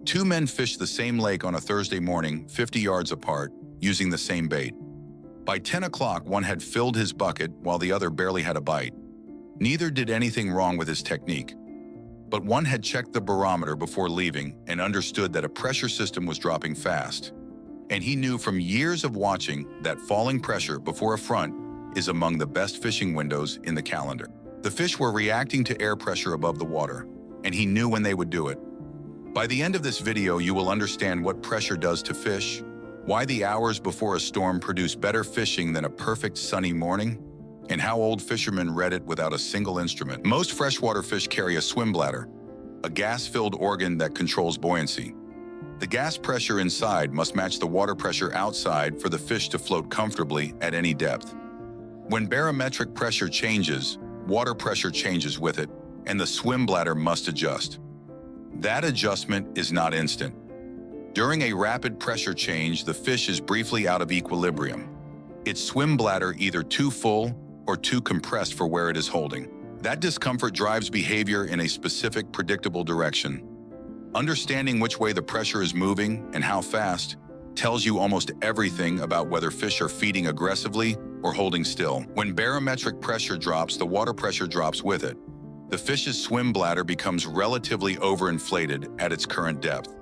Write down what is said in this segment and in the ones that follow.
Two men fished the same lake on a Thursday morning, 50 yards apart, using the same bait. By 10 o'clock, one had filled his bucket while the other barely had a bite. Neither did anything wrong with his technique. But one had checked the barometer before leaving and understood that a pressure system was dropping fast. And he knew from years of watching that falling pressure before a front is among the best fishing windows in the calendar. The fish were reacting to air pressure above the water, and he knew when they would do it. By the end of this video, you will understand what pressure does to fish, why the hours before a storm produce better fishing than a perfect sunny morning, and how old fishermen read it without a single instrument. Most freshwater fish carry a swim bladder, a gas-filled organ that controls buoyancy. The gas pressure inside must match the water pressure outside for the fish to float comfortably at any depth. When barometric pressure changes, water pressure changes with it, and the swim bladder must adjust. That adjustment is not instant. During a rapid pressure change, the fish is briefly out of equilibrium. Its swim bladder either too full or too compressed for where it is holding. That discomfort drives behavior in a specific, predictable direction. Understanding which way the pressure is moving and how fast tells you almost everything about whether fish are feeding aggressively or holding still. When barometric pressure drops, the water pressure drops with it. The fish's swim bladder becomes relatively overinflated at its current depth.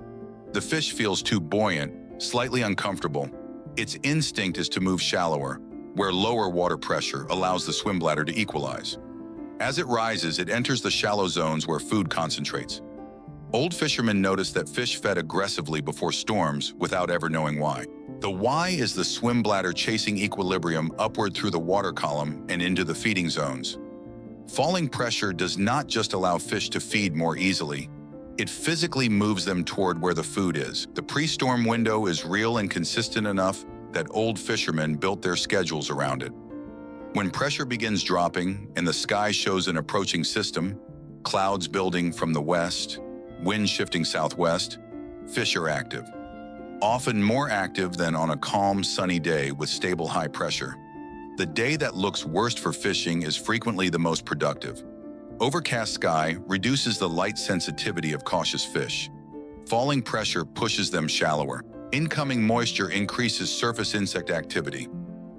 The fish feels too buoyant, slightly uncomfortable. Its instinct is to move shallower, where lower water pressure allows the swim bladder to equalize. As it rises, it enters the shallow zones where food concentrates. Old fishermen noticed that fish fed aggressively before storms without ever knowing why. The why is the swim bladder chasing equilibrium upward through the water column and into the feeding zones. Falling pressure does not just allow fish to feed more easily, it physically moves them toward where the food is. The pre-storm window is real and consistent enough that old fishermen built their schedules around it. When pressure begins dropping and the sky shows an approaching system, clouds building from the west, wind shifting southwest, fish are active. Often more active than on a calm, sunny day with stable high pressure. The day that looks worst for fishing is frequently the most productive. Overcast sky reduces the light sensitivity of cautious fish. Falling pressure pushes them shallower. Incoming moisture increases surface insect activity.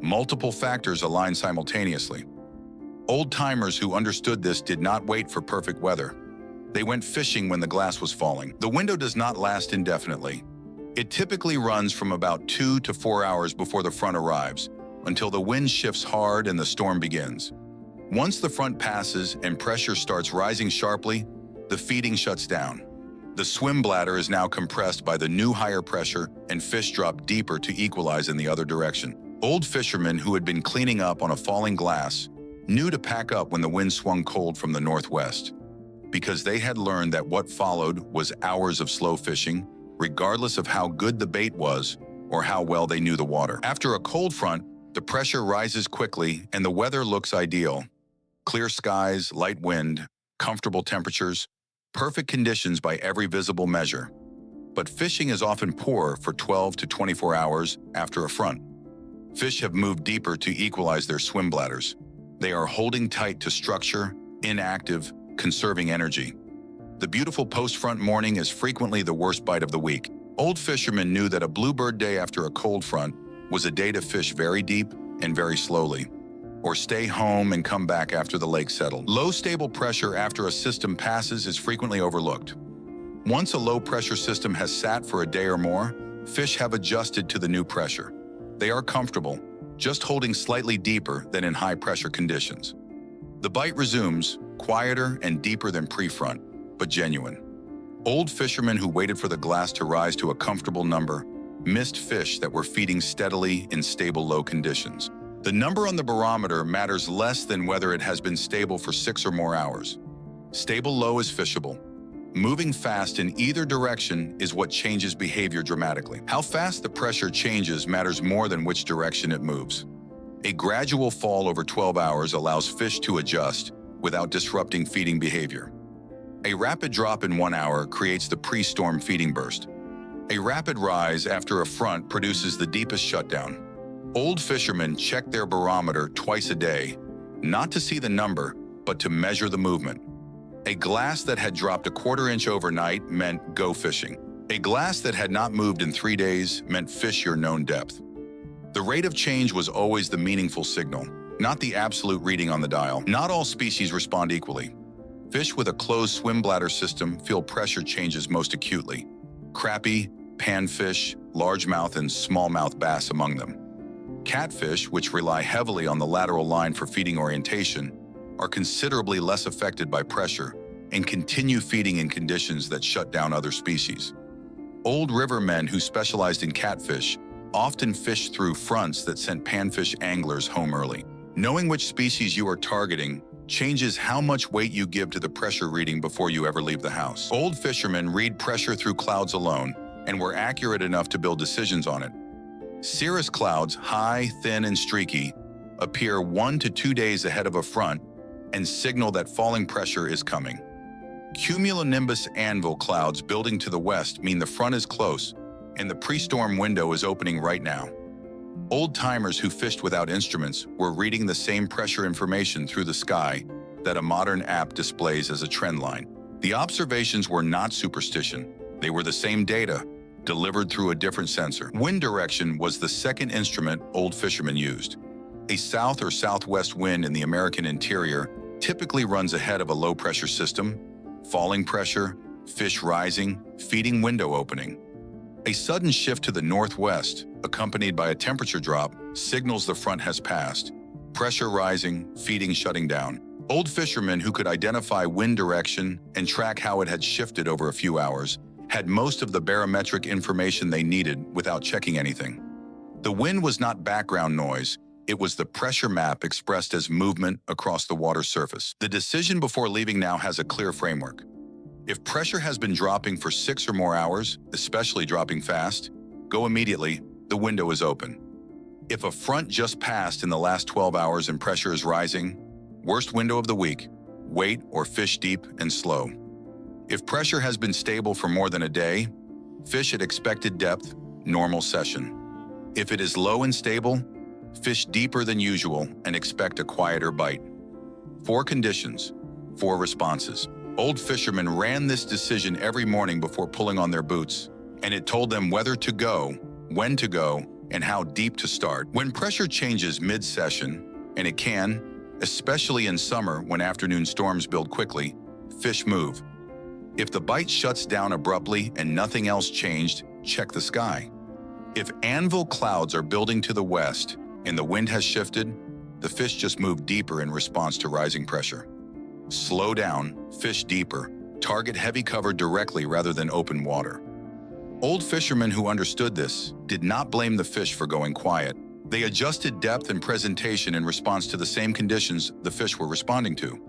Multiple factors align simultaneously. Old-timers who understood this did not wait for perfect weather. They went fishing when the glass was falling. The window does not last indefinitely. It typically runs from about 2 to 4 hours before the front arrives, until the wind shifts hard and the storm begins. Once the front passes and pressure starts rising sharply, the feeding shuts down. The swim bladder is now compressed by the new higher pressure and fish drop deeper to equalize in the other direction. Old fishermen who had been cleaning up on a falling glass knew to pack up when the wind swung cold from the northwest, because they had learned that what followed was hours of slow fishing, regardless of how good the bait was or how well they knew the water. After a cold front, the pressure rises quickly and the weather looks ideal. Clear skies, light wind, comfortable temperatures, perfect conditions by every visible measure. But fishing is often poor for 12 to 24 hours after a front. Fish have moved deeper to equalize their swim bladders. They are holding tight to structure, inactive, conserving energy. The beautiful post-front morning is frequently the worst bite of the week. Old fishermen knew that a bluebird day after a cold front was a day to fish very deep and very slowly, or stay home and come back after the lake settled. Low stable pressure after a system passes is frequently overlooked. Once a low pressure system has sat for a day or more, fish have adjusted to the new pressure. They are comfortable, just holding slightly deeper than in high pressure conditions. The bite resumes, quieter and deeper than pre-front, but genuine. Old fishermen who waited for the glass to rise to a comfortable number missed fish that were feeding steadily in stable low conditions. The number on the barometer matters less than whether it has been stable for 6 or more hours. Stable low is fishable. Moving fast in either direction is what changes behavior dramatically. How fast the pressure changes matters more than which direction it moves. A gradual fall over 12 hours allows fish to adjust without disrupting feeding behavior. A rapid drop in 1 hour creates the pre-storm feeding burst. A rapid rise after a front produces the deepest shutdown. Old fishermen check their barometer twice a day, not to see the number, but to measure the movement. A glass that had dropped a 1/4 inch overnight meant go fishing. A glass that had not moved in 3 days meant fish your known depth. The rate of change was always the meaningful signal, not the absolute reading on the dial. Not all species respond equally. Fish with a closed swim bladder system feel pressure changes most acutely. Crappie, panfish, largemouth, and smallmouth bass among them. Catfish, which rely heavily on the lateral line for feeding orientation, are considerably less affected by pressure and continue feeding in conditions that shut down other species. Old rivermen who specialized in catfish often fished through fronts that sent panfish anglers home early. Knowing which species you are targeting changes how much weight you give to the pressure reading before you ever leave the house. Old fishermen read pressure through clouds alone and were accurate enough to build decisions on it. Cirrus clouds, high, thin, and streaky, appear 1 to 2 days ahead of a front and signal that falling pressure is coming. Cumulonimbus anvil clouds building to the west mean the front is close and the pre-storm window is opening right now. Old-timers who fished without instruments were reading the same pressure information through the sky that a modern app displays as a trend line. The observations were not superstition. They were the same data, delivered through a different sensor. Wind direction was the second instrument old fishermen used. A south or southwest wind in the American interior typically runs ahead of a low-pressure system, falling pressure, fish rising, feeding window opening. A sudden shift to the northwest, accompanied by a temperature drop, signals the front has passed. Pressure rising, feeding shutting down. Old fishermen who could identify wind direction and track how it had shifted over a few hours had most of the barometric information they needed without checking anything. The wind was not background noise, it was the pressure map expressed as movement across the water surface. The decision before leaving now has a clear framework. If pressure has been dropping for 6 or more hours, especially dropping fast, go immediately, the window is open. If a front just passed in the last 12 hours and pressure is rising, worst window of the week, wait or fish deep and slow. If pressure has been stable for more than a day, fish at expected depth, normal session. If it is low and stable, fish deeper than usual and expect a quieter bite. 4 conditions, 4 responses. Old fishermen ran this decision every morning before pulling on their boots, and it told them whether to go, when to go, and how deep to start. When pressure changes mid-session, and it can, especially in summer when afternoon storms build quickly, fish move. If the bite shuts down abruptly and nothing else changed, check the sky. If anvil clouds are building to the west and the wind has shifted, the fish just moved deeper in response to rising pressure. Slow down, fish deeper, target heavy cover directly rather than open water. Old fishermen who understood this did not blame the fish for going quiet. They adjusted depth and presentation in response to the same conditions the fish were responding to.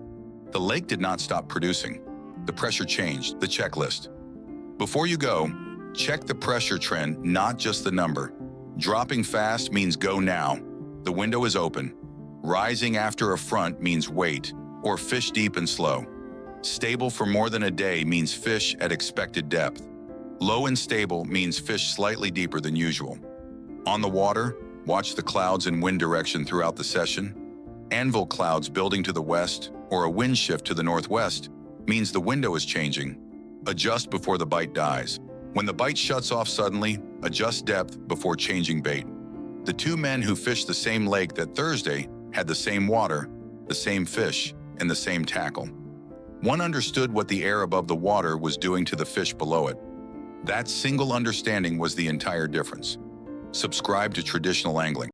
The lake did not stop producing. The pressure changed, the checklist. Before you go, check the pressure trend, not just the number. Dropping fast means go now. The window is open. Rising after a front means wait, or fish deep and slow. Stable for more than a day means fish at expected depth. Low and stable means fish slightly deeper than usual. On the water, watch the clouds and wind direction throughout the session. Anvil clouds building to the west or a wind shift to the northwest means the window is changing. Adjust before the bite dies. When the bite shuts off suddenly, adjust depth before changing bait. The 2 men who fished the same lake that Thursday had the same water, the same fish, and the same tackle. One understood what the air above the water was doing to the fish below it. That single understanding was the entire difference. Subscribe to Traditional Angling.